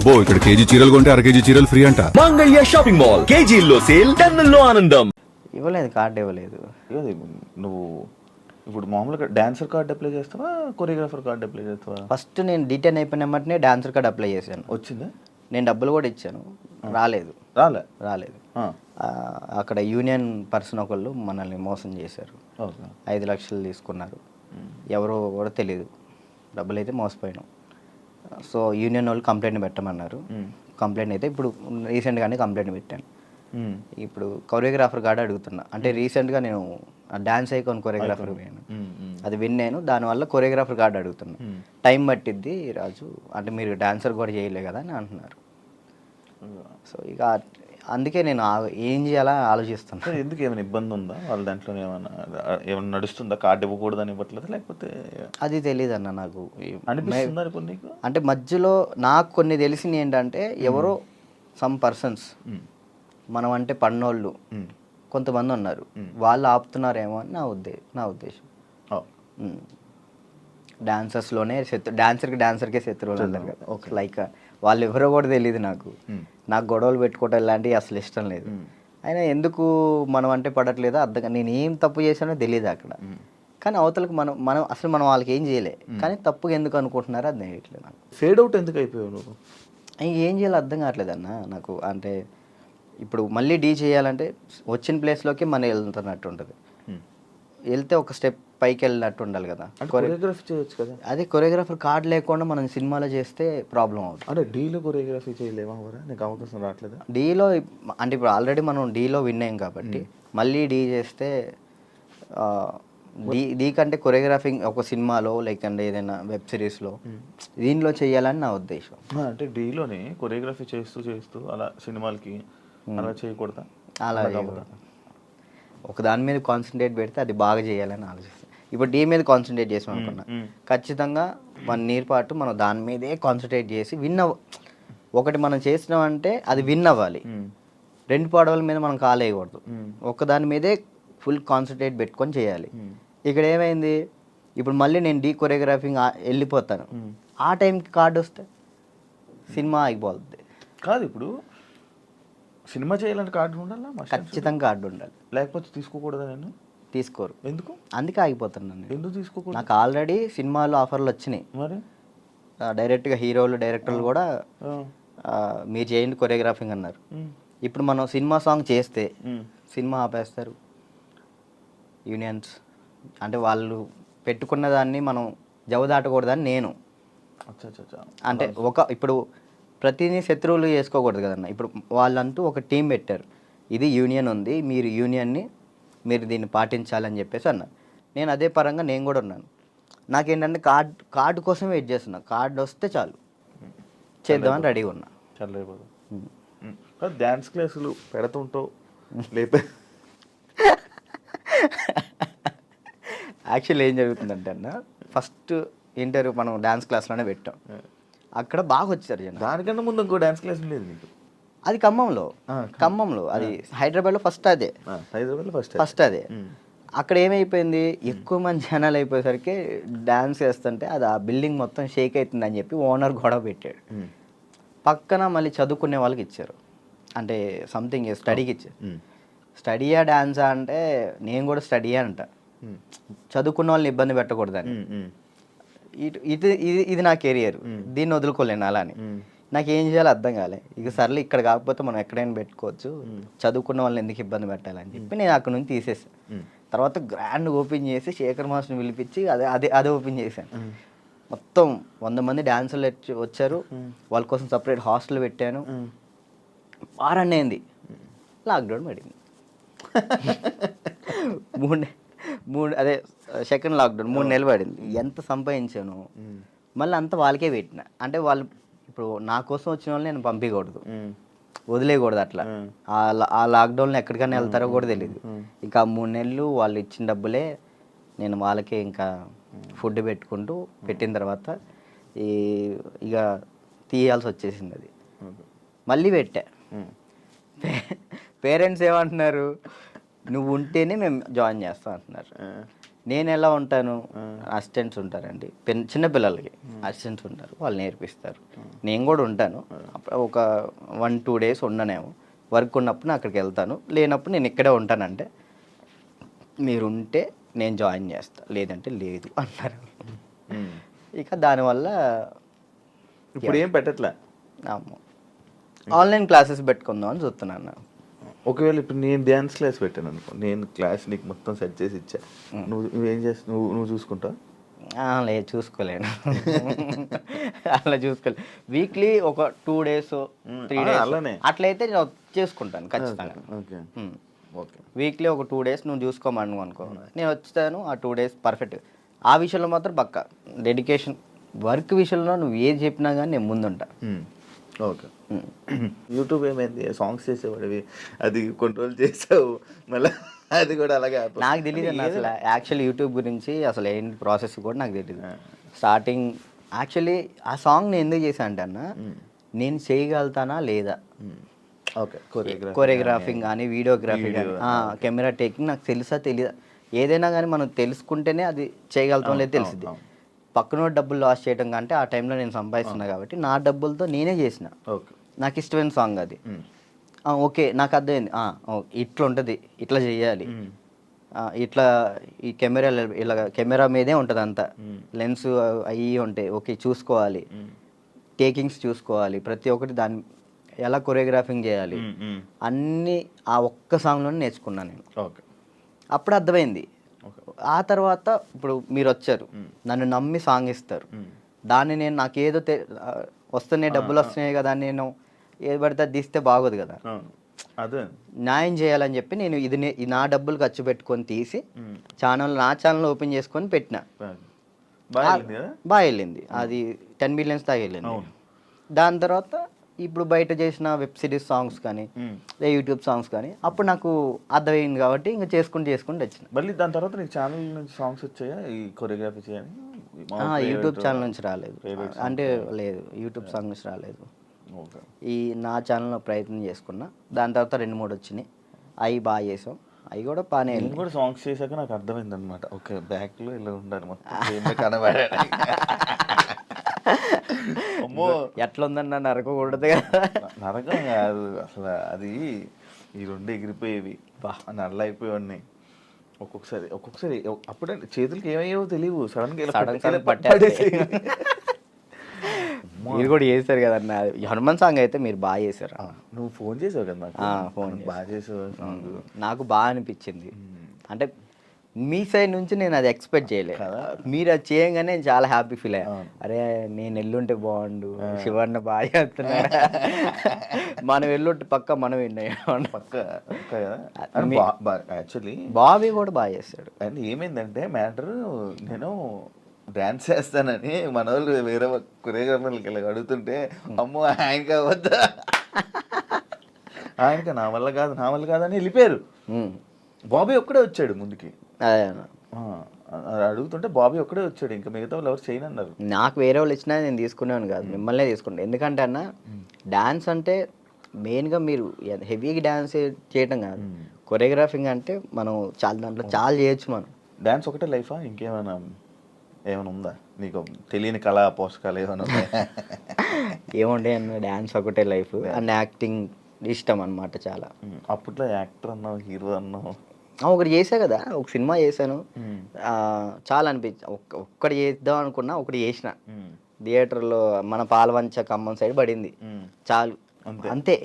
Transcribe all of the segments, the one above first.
అబ్బో ఇక్కడ కేజీ చీరలు కొంటే అర కేజీ చీరలు ఫ్రీ అంట. మంగళ్య షాపింగ్ మాల్, కేజీల్లో సేల్, టన్నుల్లో ఆనందం. ఇవ్వలేదు, కార్డు ఇవ్వలేదు. నువ్వు ఇప్పుడు మామూలుగా డాన్సర్ కార్డ్ అప్లై చేస్తావా, కొరియోగ్రాఫర్ కార్డ్ అప్లై చేస్తావా? ఫస్ట్ నేను డీటెయిన్ అయిపోయిన వెంటనే డాన్సర్ కార్డ్ అప్లై చేశాను. వచ్చిందా? నేను డబ్బులు కూడా ఇచ్చాను, రాలేదు. అక్కడ యూనియన్ పర్సన్ ఒకళ్ళు మనల్ని మోసం చేశారు. 5 లక్షలు తీసుకున్నారు. ఎవరో కూడా తెలియదు. డబ్బులు అయితే మోసపోయాను. సో యూనియన్ వాళ్ళు కంప్లైంట్ పెట్టమన్నారు. కంప్లైంట్ అయితే ఇప్పుడు రీసెంట్గానే కంప్లైంట్ పెట్టాను. ఇప్పుడు కొరియోగ్రాఫర్ కార్డు అడుగుతున్నా. అంటే రీసెంట్గా నేను డాన్స్ ఐకాన్ కొరియోగ్రాఫర్ పోయాను, అది విన్నాను. దానివల్ల కొరియోగ్రాఫర్ కార్డు అడుగుతున్నా. టైం పట్టిద్ది రాజు, అంటే మీరు డాన్సర్ కూడా చేయలే కదా అని అంటున్నారు. సో ఇక అందుకే నేను ఏం చేయాలా ఆలోచిస్తున్నా. ఎందుకు ఏమైనా ఇబ్బంది ఉందా వాళ్ళ దాంట్లో? ఏమైనా నడుస్తుందా? కార్డు ఇవ్వకూడదని ఇవ్వట్లేదు లేకపోతే? అది తెలియదు అన్న నాకు. అనిపిస్తుంది అంటే మధ్యలో నాకు కొన్ని తెలిసింది ఏంటంటే, ఎవరో సమ్ పర్సన్స్ మనం అంటే పన్నోళ్ళు కొంతమంది ఉన్నారు, వాళ్ళు ఆపుతున్నారేమో అని నా ఉద్దేశం. డాన్సర్స్లోనే డాన్సర్కే శత్రువులు అంటారు కదా. లైక్ వాళ్ళు ఎవరో కూడా తెలియదు నాకు. గొడవలు పెట్టుకోవటం ఇలాంటివి అసలు ఇష్టం లేదు. అయినా ఎందుకు మనం అంటే పడట్లేదో అర్థం. నేను ఏం తప్పు చేశానో తెలియదు అక్కడ. కానీ అవతలకు మనం అసలు మనం వాళ్ళకి ఏం చేయలే, కానీ తప్పుగా ఎందుకు అనుకుంటున్నారో అది తెలియట్లేదు నాకు. ఫేడ్ అవుట్ ఎందుకు అయిపోయావు నువ్వు? ఏం చేయాలో అర్థం కావట్లేదు అన్న నాకు. అంటే ఇప్పుడు మళ్ళీ డీ చేయాలంటే వచ్చిన ప్లేస్లోకి మనం వెళ్తున్నట్టు ఉంటుంది. వెళ్తే ఒక స్టెప్ పైకి వెళ్ళినట్టు ఉండాలి కదా. కొరియోగ్రఫీ చేయొచ్చు కదా. అదే కొరియోగ్రాఫర్ కార్డు లేకుండా మనం సినిమాలో చేస్తే ప్రాబ్లం అవుతుంది. అంటే డీలో కొరియోగ్రఫీ చేయలేవా? నీకు అవకాశం రావట్లేదా డీలో? అంటే ఇప్పుడు ఆల్రెడీ మనం డీలో విన్ అయ్యాం కాబట్టి మళ్ళీ డీ చేస్తే డీ కంటే కొరియోగ్రాఫింగ్ ఒక సినిమాలో లైక్ అంటే ఏదైనా వెబ్ సిరీస్లో దీనిలో చేయాలని నా ఉద్దేశం. అంటే డీలోనే కొరియోగ్రఫీ చేస్తూ అలా సినిమాలకి అలా చేయకూడదా? అలా ఒక దాని మీద కాన్సన్ట్రేట్ పెడితే అది బాగా చేయాలని ఆలోచిస్తాను. ఇప్పుడు డీ మీద కాన్సన్ట్రేట్ చేసాం అనుకున్నా, ఖచ్చితంగా 1 ఇయర్ పాటు మనం దాని మీదే కాన్సన్ట్రేట్ చేసి ఒకటి మనం చేసినామంటే అది విన్ అవ్వాలి. 2 పడవల మీద మనం కాలేయకూడదు. ఒక దాని మీదే ఫుల్ కాన్సన్ట్రేట్ పెట్టుకొని చేయాలి. ఇక్కడ ఏమైంది, ఇప్పుడు మళ్ళీ నేను డీ కొరియోగ్రాఫింగ్ వెళ్ళిపోతాను, ఆ టైంకి కార్డు వస్తే సినిమా ఆగిపోతుంది. కాదు, ఇప్పుడు సినిమా చేయాలంటే కార్డు ఉండాలా? ఖచ్చితంగా కార్డు ఉండాలి, లేకపోతే తీసుకోకూడదా? నేను తీసుకోరు. ఎందుకు? అందుకే ఆగిపోతున్నాను. ఎందుకు తీసుకోకూడదు? నాకు ఆల్రెడీ సినిమాలో ఆఫర్లు వచ్చినాయి. మరి డైరెక్ట్గా హీరోలు డైరెక్టర్లు కూడా మీరు చేయండి కొరియోగ్రాఫింగ్ అన్నారు. ఇప్పుడు మనం సినిమా సాంగ్ చేస్తే సినిమా ఆపేస్తారు యూనియన్స్. అంటే వాళ్ళు పెట్టుకున్న దాన్ని మనం జవదాటకూడదని నేను. అంటే ఇప్పుడు ప్రతిదీ శత్రువులు చేసుకోకూడదు కదన్న. ఇప్పుడు వాళ్ళంటూ ఒక టీం పెట్టారు, ఇది యూనియన్ ఉంది, మీరు యూనియన్ని మీరు దీన్ని పాటించాలని చెప్పేసి అన్నారు. నేను అదే పరంగా నేను కూడా ఉన్నాను. నాకేంటంటే కార్డు కోసం వెయిట్ చేస్తున్నా. కార్డు వస్తే చాలు చేద్దామని రెడీగా ఉన్నా. చాలా డ్యాన్స్ క్లాసులు పెడుతుంటావు లేపే. యాక్చువల్లీ ఏం జరుగుతుందంటే అన్న, ఫస్ట్ ఇంటర్వ్యూ మనం డ్యాన్స్ క్లాస్లోనే పెట్టాం. అక్కడ బాగా వచ్చారు జనం. దానికన్నా ముందు ఇంకో డ్యాన్స్ క్లాస్ లేదు నీకు? అది ఖమ్మంలో అది హైదరాబాద్లో ఫస్ట్ అదే. హైదరాబాద్లో ఫస్ట్ అదే. అక్కడ ఏమైపోయింది, ఎక్కువ మంది జనాలు అయిపోయేసరికి డ్యాన్స్ చేస్తుంటే అది ఆ బిల్డింగ్ మొత్తం షేక్ అవుతుందని చెప్పి ఓనర్ గొడవ పెట్టాడు. పక్కన మళ్ళీ చదువుకునే వాళ్ళకి ఇచ్చారు, అంటే సంథింగ్ స్టడీకి ఇచ్చారు. స్టడీయా డ్యాన్సా అంటే నేను కూడా స్టడీయా అంట. చదువుకున్న వాళ్ళని ఇబ్బంది పెట్టకూడదని. ఇది నా కెరియర్, దీన్ని వదులుకోలేను అలా అని. నాకు ఏం చేయాలో అర్థం కాలే. ఇక సర్లే ఇక్కడ కాకపోతే మనం ఎక్కడైనా పెట్టుకోవచ్చు, చదువుకున్న వాళ్ళని ఎందుకు ఇబ్బంది పెట్టాలని చెప్పి నేను అక్కడ నుంచి తీసేసాను. తర్వాత గ్రాండ్ ఓపెన్ చేసి శేఖర్ మాస్టర్ని పిలిపించి అదే ఓపెన్ చేశాను. మొత్తం 100 మంది డాన్సర్లు వచ్చారు. వాళ్ళ కోసం సపరేట్ హాస్టల్ పెట్టాను. వారాన్ని అయింది, లాక్డౌన్ పడింది. అదే సెకండ్ లాక్డౌన్ 3 నెలలు పడింది. ఎంత సంపాదించాను మళ్ళీ అంతా వాళ్ళకే పెట్టిన. అంటే వాళ్ళు ఇప్పుడు నా కోసం వచ్చిన వాళ్ళు నేను పంపించకూడదు, వదిలేయకూడదు. అట్లా ఆ లాక్డౌన్లో ఎక్కడికైనా వెళ్తారో కూడా తెలియదు. ఇంకా 3 నెలలు వాళ్ళు ఇచ్చిన డబ్బులే నేను వాళ్ళకే ఇంకా ఫుడ్ పెట్టుకుంటూ పెట్టిన తర్వాత ఇక తీయాల్సి వచ్చేసింది. అది మళ్ళీ పెట్టా. పేరెంట్స్ ఏమంటున్నారు, నువ్వు ఉంటేనే మేము జాయిన్ చేస్తాం అంటున్నారు. నేను ఎలా ఉంటాను, అసిస్టెంట్స్ ఉంటారండి, చిన్న పిల్లలకి అసిస్టెంట్స్ ఉంటారు, వాళ్ళు నేర్పిస్తారు. నేను కూడా ఉంటాను. అప్పుడు ఒక 1-2 డేస్ ఉండనేమో, వర్క్ ఉన్నప్పుడు నేను అక్కడికి వెళ్తాను, లేనప్పుడు నేను ఇక్కడే ఉంటానంటే మీరు ఉంటే నేను జాయిన్ చేస్తా, లేదంటే లేదు అన్నారు. ఇక దానివల్ల ఇప్పుడు ఏం పెట్టట్లే. ఆన్లైన్ క్లాసెస్ పెట్టుకుందాం అని చూస్తున్నాను. ఒకవేళ ఇప్పుడు నేను డ్యాన్స్ క్లాస్ పెట్టాను అనుకో, నేను క్లాస్ నీకు మొత్తం సెట్ చేసి ఇచ్చా, నువ్వేం చేస్తా, నువ్వు చూసుకుంటావు? లేదు, చూసుకోలేను. అలా చూసుకోలేదు. వీక్లీ ఒక 2 days 3 days అలానే అట్లయితే నేను చేసుకుంటాను ఖచ్చితంగా. Okay okay. వీక్లీ ఒక 2 days నువ్వు చూసుకోమను అనుకో, నేను వచ్చాను ఆ 2 days పర్ఫెక్ట్. ఆ విషయంలో మాత్రం పక్కా డెడికేషన్. వర్క్ విషయంలో నువ్వు ఏది చెప్పినా కానీ నేను ముందుంటా. ఓకే. యూట్యూబ్ ఏమైంది, సాంగ్స్ చేసేవాడివి, అది కంట్రోల్ చేసావు, మళ్ళీ అది కూడా అలాగే నాకు తెలియదు అన్న అసలు యాక్చువల్ యూట్యూబ్ గురించి అసలు ఏంటి ప్రాసెస్ కూడా నాకు తెలియదు. స్టార్టింగ్ యాక్చువల్లీ ఆ సాంగ్ నేను ఎందుకు చేశాను అంటే అన్న, నేను చేయగలుగుతానా లేదా, ఓకే, కొరియోగ్రాఫింగ్ కానీ వీడియోగ్రఫీ కానీ కెమెరా టేకింగ్ నాకు తెలుసా తెలియదా, ఏదైనా కానీ మనం తెలుసుకుంటేనే అది చేయగలుగుతాం లేదు తెలిసింది. పక్కన డబ్బులు లాస్ చేయడం కంటే ఆ టైంలో నేను సంపాదిస్తున్నా కాబట్టి నా డబ్బులతో నేనే చేసిన, నాకు ఇష్టమైన సాంగ్ అది. ఓకే, నాకు అర్థమైంది, ఇట్లా ఉంటుంది, ఇట్లా చేయాలి, ఇట్లా ఈ కెమెరా ఇలా కెమెరా మీదే ఉంటుంది అంతా, లెన్స్ అవి ఉంటాయి, ఓకే చూసుకోవాలి, టేకింగ్స్ చూసుకోవాలి, ప్రతి ఒక్కటి దాన్ని ఎలా కొరియోగ్రాఫింగ్ చేయాలి అన్నీ ఆ ఒక్క సాంగ్లోనే నేర్చుకున్నాను నేను. అప్పుడు అర్థమైంది. ఆ తర్వాత ఇప్పుడు మీరు వచ్చారు, నన్ను నమ్మి సాంగ్ ఇస్తారు, దాన్ని నేను నాకు ఏదో వస్తున్నాయి డబ్బులు వస్తున్నాయి కదా, నేను ఏది పడితే అది తీస్తే బాగోదు కదా, అదే న్యాయం చేయాలని చెప్పి నేను ఇది నా డబ్బులు ఖర్చు పెట్టుకొని తీసి నా ఛానల్ ఓపెన్ చేసుకొని పెట్టిన. బాగా వెళ్ళింది, అది 10 million దాకా వెళ్ళింది. దాని తర్వాత ఇప్పుడు బయట చేసిన వెబ్ సిరీస్ సాంగ్స్ కానీ యూట్యూబ్ సాంగ్స్ కానీ అప్పుడు నాకు అర్థమైంది కాబట్టి ఇంకా చేసుకుంటూ వచ్చిన. మళ్ళీ దాని తర్వాత నీకు ఛానల్ నుంచి సాంగ్స్ వచ్చాయా ఈ కొరియోగ్రఫీ చేయని? యూట్యూబ్ ఛానల్ నుంచి రాలేదు, అంటే లేదు, యూట్యూబ్ సాంగ్ నుంచి రాలేదు. ఈ నా ఛానల్లో ప్రయత్నం చేసుకున్నా, దాని తర్వాత 2-3 వచ్చినాయి, అవి బాగా చేసాం, అవి కూడా బాగానే. నేను కూడా సాంగ్స్ చేశాక నాకు అర్థమైంది అనమాట, ఓకే బ్యాక్లో ఇలా ఉండాలి మొత్తం కనబడాలి. అమ్మో ఎట్లా ఉందన్న నరకకూడదు కదా. నరకం కాదు అసలు, అది ఈ 2 ఎగిరిపోయేవి, నల్ల అయిపోయి ఒక్కొక్కసారి అప్పుడే చేతులకి ఏమయ్యేవో తెలియవు, సడన్ పట్టేసి. మీరు కూడా చేశారు కదన్న హనుమాన్ సాంగ్, అయితే మీరు బాగా చేశారు. నువ్వు ఫోన్ చేసావు కదా నాకు, ఫోన్ బాగా చేసావు, నాకు బాగా అనిపించింది. అంటే మీ సైడ్ నుంచి నేను అది ఎక్స్పెక్ట్ చేయలేదు, మీరు అది చేయగానే నేను చాలా హ్యాపీ ఫీల్ అయ్యా. అరే నేను ఎల్లుంటే బాగుండు, శివన్న బాగా చేస్తున్నాడు, మనం ఎల్లుంటే పక్క మనం విన్నాం పక్క. యాక్చువల్లీ బాబీ కూడా బాగా చేస్తాడు. అండ్ ఏమైందంటే మ్యాటర్, నేను డాన్స్ చేస్తానని మన వాళ్ళు వేరే కొరియోగ్రాఫర్లకి ఇలా అడుగుతుంటే, అమ్మో ఆయనకి అవద్దా, ఆయనకి నా వల్ల కాదు అని వెళ్ళిపోయారు. బాబీ ఒక్కడే వచ్చాడు ముందుకి, అడుగుతుంటే బాబీ ఒక్కడే వచ్చాడు, ఇంకా మిగతా వాళ్ళు ఎవరు చేయనన్నారు. నాకు వేరే వాళ్ళు ఇచ్చినా నేను తీసుకునేవాను కాదు, మిమ్మల్నే తీసుకుంటాను. ఎందుకంటే అన్న డాన్స్ అంటే మెయిన్గా మీరు హెవీగా డాన్స్ చేయటం కాదు, కొరియోగ్రాఫింగ్ అంటే మనం దాంట్లో చాలా చేయొచ్చు. మనం డాన్స్ ఒకటే లైఫా, ఇంకేమైనా ఉందా నీకు తెలియని కళా పోషకాలు ఏమైనా ఉన్నాయా? ఏముండే అన్న, డాన్స్ ఒకటే లైఫ్ అండ్ యాక్టింగ్ ఇష్టం అనమాట చాలా. అప్పట్లో యాక్టర్ అన్నావు, హీరో అన్నావు, ఒకటి చేసా కదా, ఒక సినిమా చేశాను, చాలా అనిపించి ఒక్కటి చేద్దాం అనుకున్నా, ఒకటి చేసిన థియేటర్లో మన పాలవంచ ఖమ్మం సైడ్ పడింది, చాలు అంతే.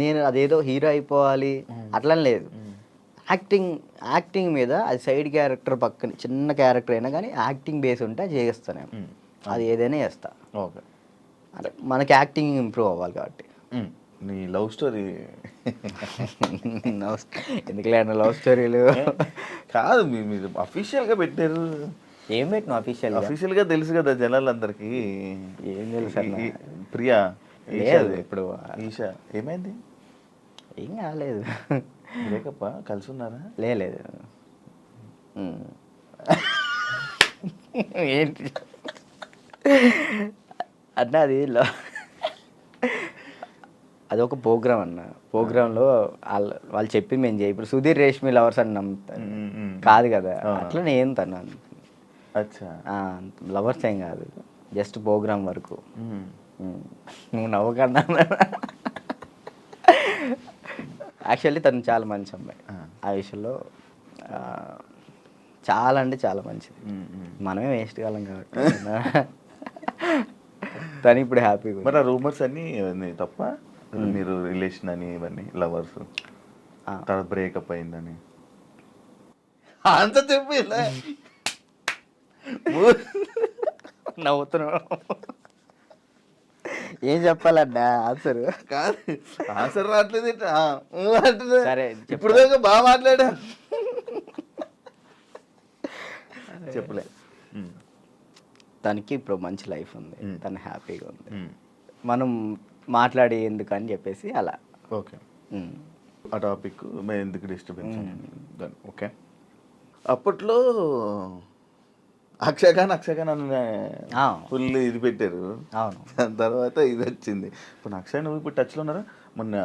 నేను అదేదో హీరో అయిపోవాలి అట్లని లేదు, యాక్టింగ్ మీద అది సైడ్ క్యారెక్టర్ పక్కన చిన్న క్యారెక్టర్ అయినా కానీ యాక్టింగ్ బేస్ ఉంటే చేస్తాను, అది ఏదైనా చేస్తా. ఓకే, అంటే మనకి యాక్టింగ్ ఇంప్రూవ్ అవ్వాలి కాబట్టి. నీ లవ్ స్టోరీ ఎందుకులే అన్న లవ్ స్టోరీలు కాదు, మీరు అఫీషియల్గా పెట్టారు. ఏం పెట్టిన అఫీషియల్గా తెలుసు కదా జనాలందరికీ. ఏం తెలుసు ప్రియా ఇప్పుడు ఈషా ఏమైంది? ఏం కాలేదు, బ్రేకప్ కలిసి ఉన్నారా? లేదు ఏంటి అన్న, అది ఒక ప్రోగ్రామ్ అన్న, ప్రోగ్రాంలో వాళ్ళు చెప్పి మేము చేయి. ఇప్పుడు సుధీర్ రేష్మి లవర్స్ అని నమ్ముతాను, కాదు కదా అట్లనే ఏం తను అచ్చా. లవర్స్ ఏం కాదు, జస్ట్ ప్రోగ్రామ్ వరకు. నువ్వు నవ్వకన్నా. యాక్చువల్లీ తను చాలా మంచి అమ్మాయి ఆ విషయంలో, చాలా అంటే చాలా మంచిది. మనమే వేస్ట్ కాలం కాబట్టి తను ఇప్పుడు హ్యాపీగా. మరి ఆ రూమర్స్ అన్నీ తప్ప, మీరు రిలేషన్ అని ఇవన్నీ లవర్స్ తర్వాత బ్రేకప్ అయిందని అంత చెప్పి నవ్వుతున్నావు. ఏం చెప్పాలన్నా ఆన్సర్? కాదు ఆన్సర్ రావట్లేదు. సరే ఇప్పుడు దాకా బాగా మాట్లాడా, చెప్పలే. తనకి ఇప్పుడు మంచి లైఫ్ ఉంది, తను హ్యాపీగా ఉంది. మనం మాట్లాడి ఎందుకు అని చెప్పేసి అలా. ఓకే, ఆ టాపిక్ మేము ఎందుకు డిస్టర్బెన్స్. ఓకే, అప్పట్లో అక్షయ్ ఖాన్ అని ఫుల్ ఇది పెట్టారు. అవును, దాని తర్వాత ఇది వచ్చింది. ఇప్పుడు అక్షయ్ నువ్వు ఇప్పుడు టచ్లో ఉన్నారా? మొన్న